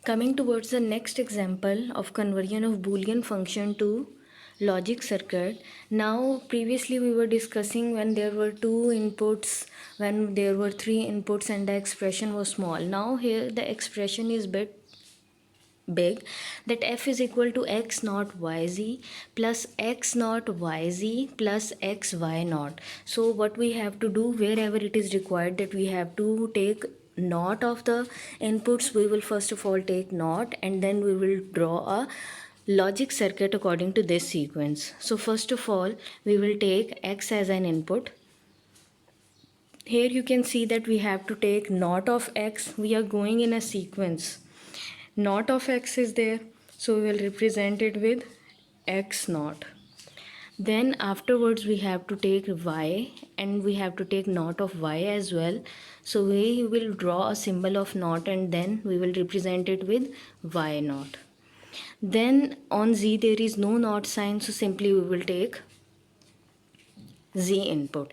Coming towards the next example of conversion of Boolean function to logic circuit. Now previously we were discussing when there were two inputs, when there were three inputs and the expression was small. Now here the expression is bit big, that f is equal to x naught yz plus x naught yz plus x y naught. So what we have to do, wherever it is required that we have to take naught of the inputs, we will first of all take naught and then we will draw a logic circuit according to this sequence. So first of all we will take x as an input. Here you can see that we have to take naught of x. We are going in a sequence. Naught of x is there, so we will represent it with x naught. Then afterwards we have to take y and we have to take naught of y as well, so we will draw a symbol of naught and then we will represent it with y naught. Then on z there is no naught sign, so simply we will take z input.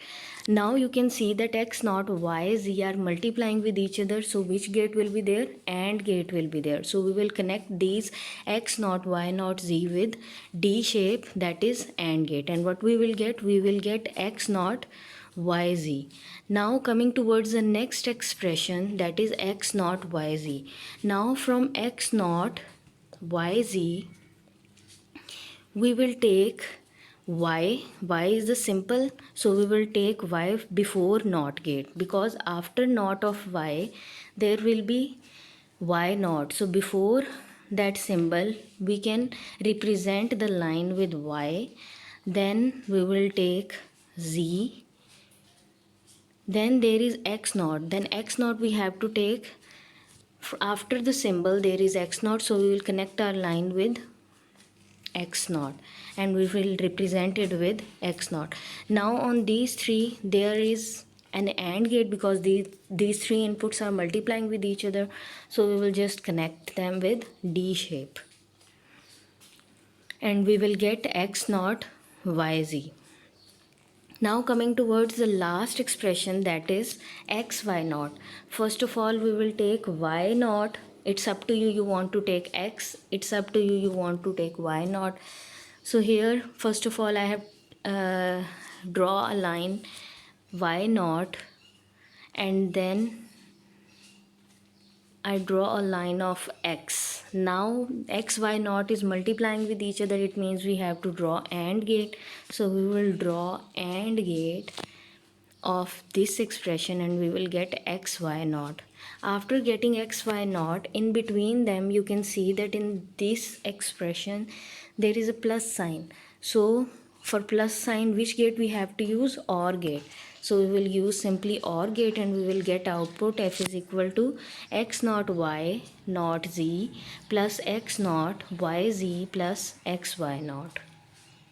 Now you can see that x naught y z are multiplying with each other, so which gate will be there? AND gate will be there. So we will connect these x naught y naught z with D shape, that is AND gate, and what we will get? We will get x naught yz. Now coming towards the next expression, that is x naught yz. Now from x naught yz we will take y is the simple, so we will take y before NOT gate, because after NOT of y there will be y naught. So before that symbol we can represent the line with y. Then we will take z. Then there is x naught. Then x naught we have to take after the symbol, there is x naught, so we will connect our line with x naught and we will represent it with x naught. Now on these three there is an AND gate, because these three inputs are multiplying with each other, so we will just connect them with D shape and we will get x naught yz. Now coming towards the last expression, that is x y naught. First of all we will take y naught. It's up to you, you want to take x, it's up to you, you want to take y naught. So here first of all I have draw a line y naught and then I draw a line of x. Now x y naught is multiplying with each other, it means we have to draw AND gate, so we will draw AND gate of this expression and we will get x y naught. After getting x y naught, in between them you can see that in this expression there is a plus sign. So for plus sign, which gate we have to use? OR gate. So we will use simply OR gate and we will get output f is equal to x naught y naught z plus x naught yz plus x y naught.